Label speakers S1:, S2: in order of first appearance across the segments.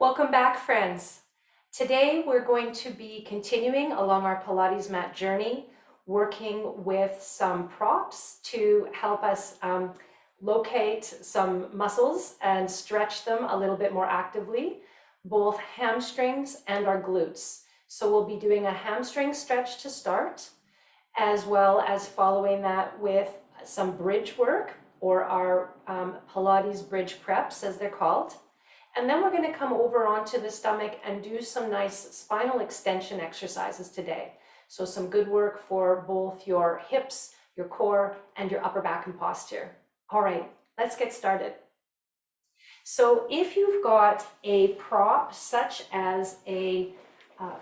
S1: Welcome back, friends. Today we're going to be continuing along our Pilates mat journey, working with some props to help us locate some muscles and stretch them a little bit more actively, both hamstrings and our glutes. So we'll be doing a hamstring stretch to start, as well as following that with some bridge work, or our Pilates bridge preps, as they're called. And then we're going to come over onto the stomach and do some nice spinal extension exercises today. So some good work for both your hips, your core, and your upper back and posture. All right, let's get started. So if you've got a prop such as a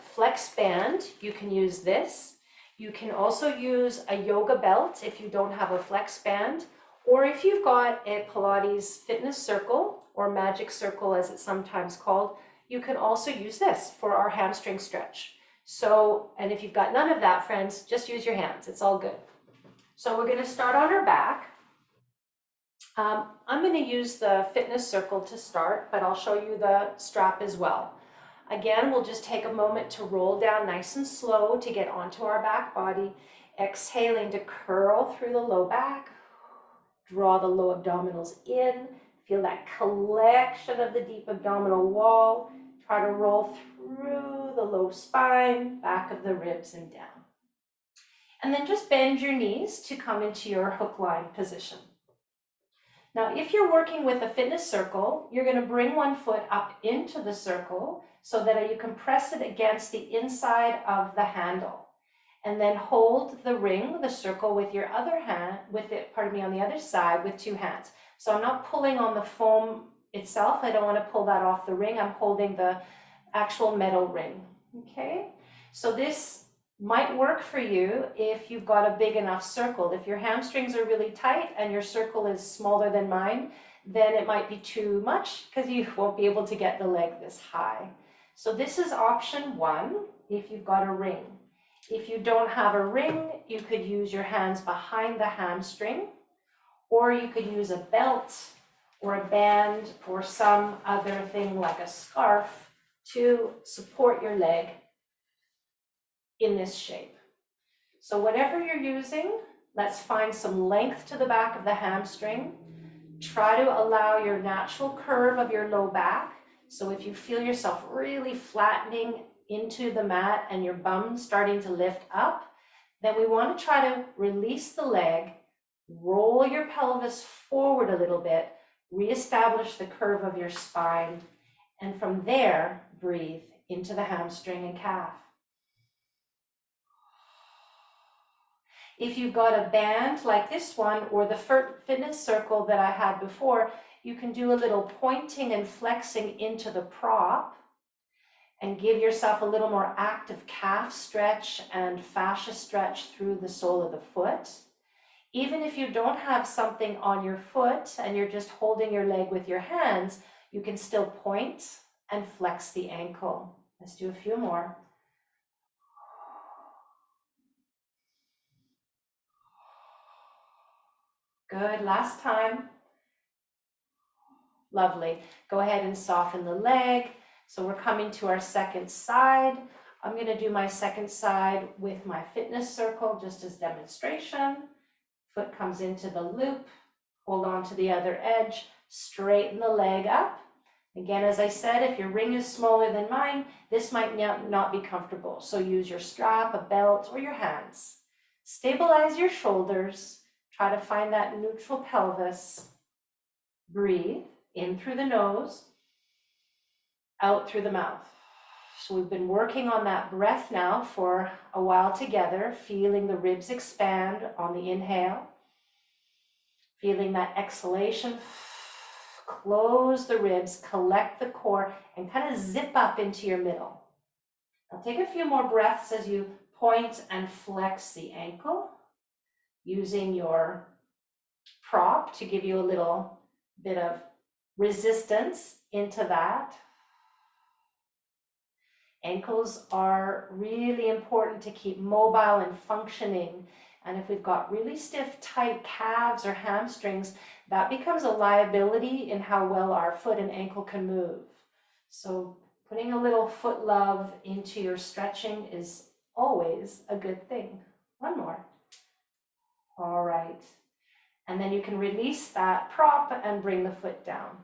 S1: flex band, you can use this. You can also use a yoga belt if you don't have a flex band, or if you've got a Pilates fitness circle, or magic circle as it's sometimes called, you can also use this for our hamstring stretch. So, and if you've got none of that, friends, just use your hands. It's all good. So we're going to start on our back. I'm going to use the fitness circle to start, but I'll show you the strap as well. Again, we'll just take a moment to roll down nice and slow to get onto our back body, exhaling to curl through the low back, draw the low abdominals in, feel that collection of the deep abdominal wall, try to roll through the low spine, back of the ribs and down. And then just bend your knees to come into your hook line position. Now, if you're working with a fitness circle, you're going to bring one foot up into the circle so that you can press it against the inside of the handle. And then hold the ring, the circle, with your other hand, on the other side with two hands. So I'm not pulling on the foam itself. I don't want to pull that off the ring. I'm holding the actual metal ring. Okay? So this might work for you if you've got a big enough circle. If your hamstrings are really tight and your circle is smaller than mine, then it might be too much because you won't be able to get the leg this high. So this is option one if you've got a ring. If you don't have a ring, you could use your hands behind the hamstring, or you could use a belt or a band or some other thing like a scarf to support your leg in this shape. So whatever you're using, let's find some length to the back of the hamstring. Try to allow your natural curve of your low back. So if you feel yourself really flattening into the mat and your bum starting to lift up, then we want to try to release the leg, roll your pelvis forward a little bit, reestablish the curve of your spine, and from there, breathe into the hamstring and calf. If you've got a band like this one or the fitness circle that I had before, you can do a little pointing and flexing into the prop and give yourself a little more active calf stretch and fascia stretch through the sole of the foot. Even if you don't have something on your foot and you're just holding your leg with your hands, you can still point and flex the ankle. Let's do a few more. Good, last time. Lovely. Go ahead and soften the leg. So we're coming to our second side. I'm going to do my second side with my fitness circle just as demonstration. Foot comes into the loop. Hold on to the other edge. Straighten the leg up. Again, as I said, if your ring is smaller than mine, this might not be comfortable. So use your strap, a belt, or your hands. Stabilize your shoulders. Try to find that neutral pelvis. Breathe in through the nose, out through the mouth. So we've been working on that breath now for a while together, feeling the ribs expand on the inhale, feeling that exhalation, close the ribs, collect the core, and kind of zip up into your middle. Now take a few more breaths as you point and flex the ankle, using your prop to give you a little bit of resistance into that. Ankles are really important to keep mobile and functioning. And if we've got really stiff, tight calves or hamstrings, that becomes a liability in how well our foot and ankle can move. So putting a little foot love into your stretching is always a good thing. One more. All right. And then you can release that prop and bring the foot down.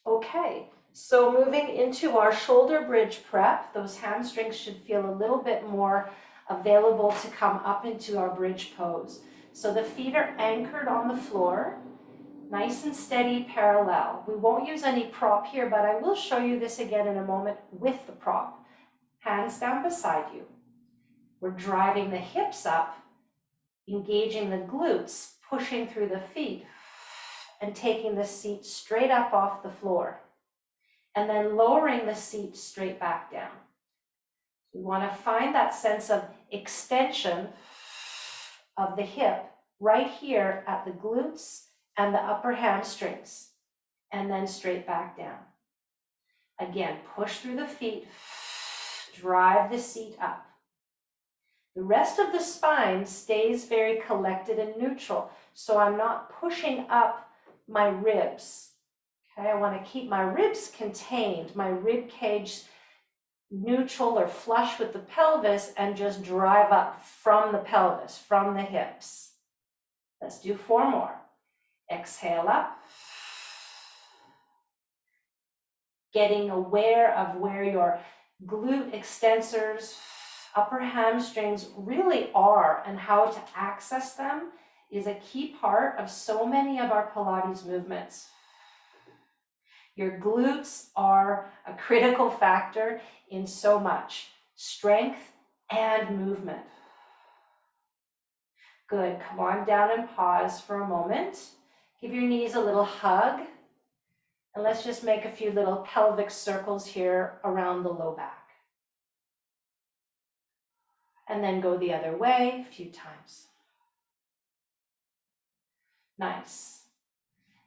S1: Okay, so moving into our shoulder bridge prep, those hamstrings should feel a little bit more available to come up into our bridge pose. So the feet are anchored on the floor, nice and steady, parallel. We won't use any prop here, but I will show you this again in a moment with the prop. Hands down beside you. We're driving the hips up, engaging the glutes, pushing through the feet, and taking the seat straight up off the floor. And then lowering the seat straight back down. We want to find that sense of extension of the hip right here at the glutes and the upper hamstrings, and then straight back down. Again, push through the feet, drive the seat up. The rest of the spine stays very collected and neutral, so I'm not pushing up my ribs. Okay, I want to keep my ribs contained, my rib cage neutral or flush with the pelvis, and just drive up from the pelvis, from the hips. Let's do 4 more. Exhale up. Getting aware of where your glute extensors, upper hamstrings really are, and how to access them is a key part of so many of our Pilates movements. Your glutes are a critical factor in so much strength and movement. Good, come on down and pause for a moment. Give your knees a little hug. And let's just make a few little pelvic circles here around the low back. And then go the other way a few times. Nice.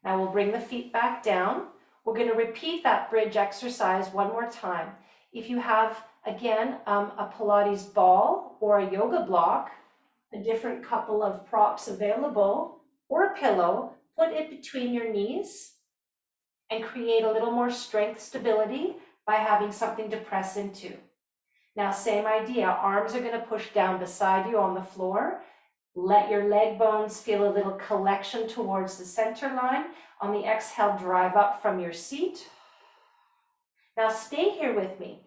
S1: Now we'll bring the feet back down. We're going to repeat that bridge exercise one more time. If you have, again, a Pilates ball or a yoga block, a different couple of props available, or a pillow, put it between your knees and create a little more strength stability by having something to press into. Now, same idea, arms are going to push down beside you on the floor. Let your leg bones feel a little collection towards the center line. On the exhale, drive up from your seat. Now stay here with me.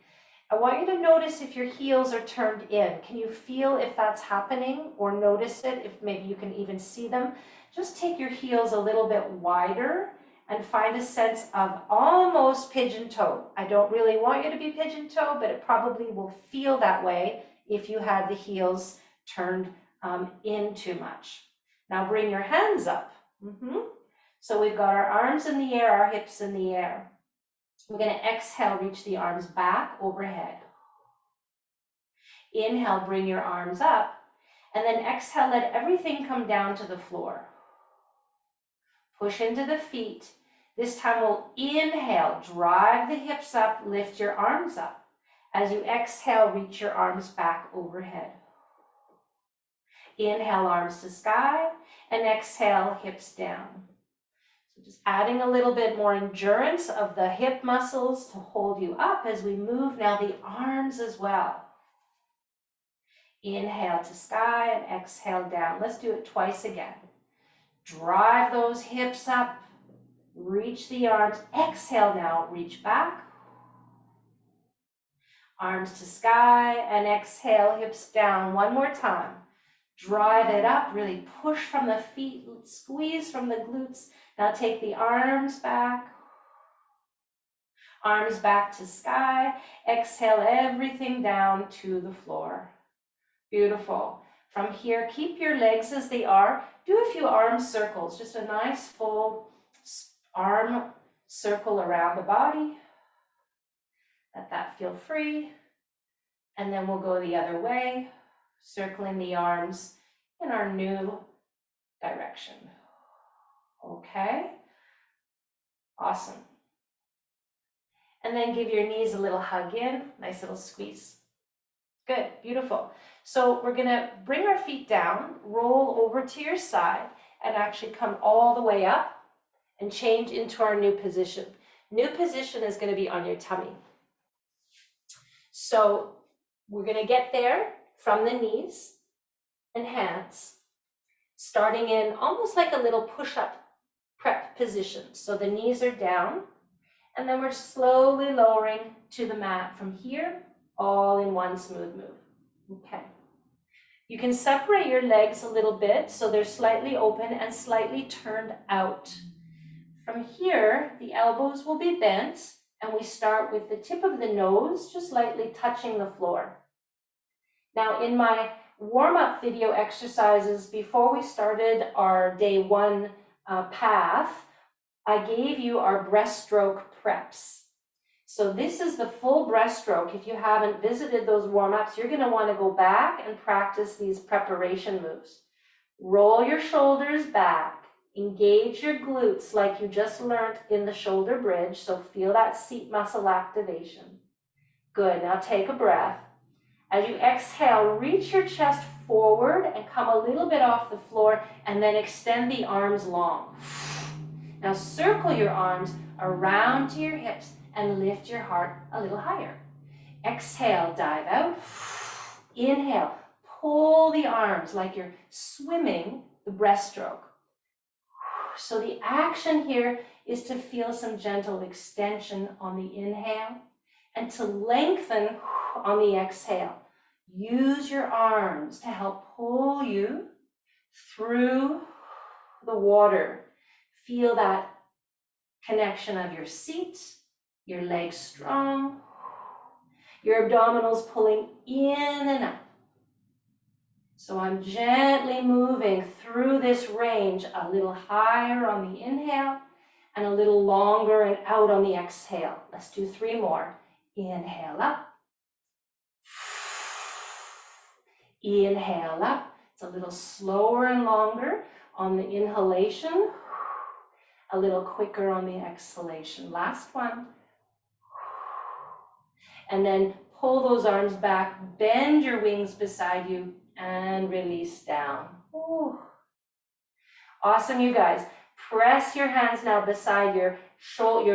S1: I want you to notice if your heels are turned in. Can you feel if that's happening, or notice it, if maybe you can even see them? Just take your heels a little bit wider and find a sense of almost pigeon toe. I don't really want you to be pigeon toe, but it probably will feel that way if you had the heels turned in too much. Now bring your hands up. So we've got our arms in the air, our hips in the air. We're going to exhale, reach the arms back overhead. Inhale, bring your arms up, and then exhale, let everything come down to the floor. Push into the feet. This time we'll inhale, drive the hips up, lift your arms up. As you exhale, reach your arms back overhead. Inhale, arms to sky, and exhale, hips down. So just adding a little bit more endurance of the hip muscles to hold you up as we move now the arms as well. Inhale to sky and exhale down. Let's do it twice again. Drive those hips up, reach the arms. Exhale now, reach back. Arms to sky and exhale, hips down. One more time. Drive it up, really push from the feet, squeeze from the glutes. Now take the arms back. Arms back to sky. Exhale everything down to the floor. Beautiful. From here, keep your legs as they are. Do a few arm circles, just a nice full arm circle around the body. Let that feel free. And then we'll go the other way, circling the arms in our new direction. Okay? Awesome. And then give your knees a little hug in, nice little squeeze. Good, beautiful. So we're gonna bring our feet down, roll over to your side, and actually come all the way up and change into our new position. New position is going to be on your tummy. So we're going to get there from the knees and hands, starting in almost like a little push-up prep position. So the knees are down, and then we're slowly lowering to the mat from here, all in one smooth move. Okay. You can separate your legs a little bit so they're slightly open and slightly turned out. From here, the elbows will be bent, and we start with the tip of the nose just lightly touching the floor. Now, in my warm-up video exercises before we started our day one path, I gave you our breaststroke preps. So this is the full breaststroke. If you haven't visited those warm-ups, you're going to want to go back and practice these preparation moves. Roll your shoulders back. Engage your glutes like you just learned in the shoulder bridge. So feel that seat muscle activation. Good. Now take a breath. As you exhale, reach your chest forward and come a little bit off the floor, and then extend the arms long. Now circle your arms around to your hips and lift your heart a little higher. Exhale, dive out. Inhale, pull the arms like you're swimming the breaststroke. So the action here is to feel some gentle extension on the inhale and to lengthen on the exhale. Use your arms to help pull you through the water. Feel that connection of your seat, your legs strong, your abdominals pulling in and up. So I'm gently moving through this range, a little higher on the inhale and a little longer and out on the exhale. Let's do 3 more. Inhale up. Inhale up. It's a little slower and longer on the inhalation, a little quicker on the exhalation. Last one. And then pull those arms back, bend your wings beside you, and release down. Ooh. Awesome, you guys. Press your hands now beside your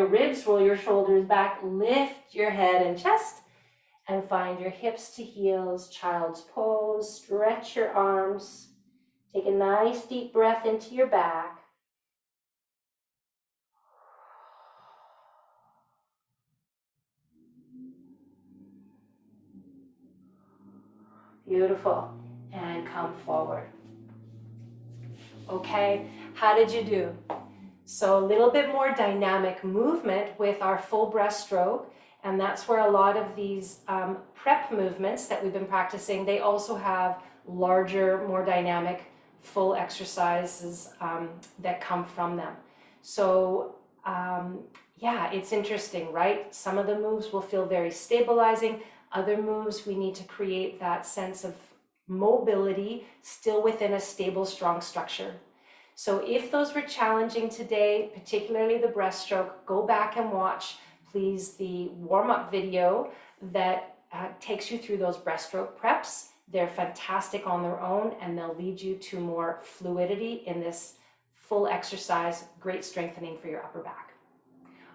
S1: ribs, roll your shoulders back, lift your head and chest, and find your hips to heels, child's pose. Stretch your arms. Take a nice deep breath into your back. Beautiful. And come forward. Okay, how did you do? So a little bit more dynamic movement with our full breaststroke, and that's where a lot of these prep movements that we've been practicing, they also have larger, more dynamic, full exercises that come from them. So yeah, it's interesting, right? Some of the moves will feel very stabilizing. Other moves, we need to create that sense of mobility still within a stable, strong structure. So if those were challenging today, particularly the breaststroke, go back and watch, please, the warm-up video that takes you through those breaststroke preps. They're fantastic on their own, and they'll lead you to more fluidity in this full exercise, great strengthening for your upper back.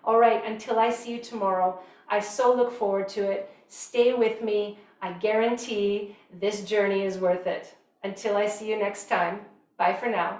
S1: All right, until I see you tomorrow, I so look forward to it. Stay with me. I guarantee this journey is worth it. Until I see you next time, bye for now.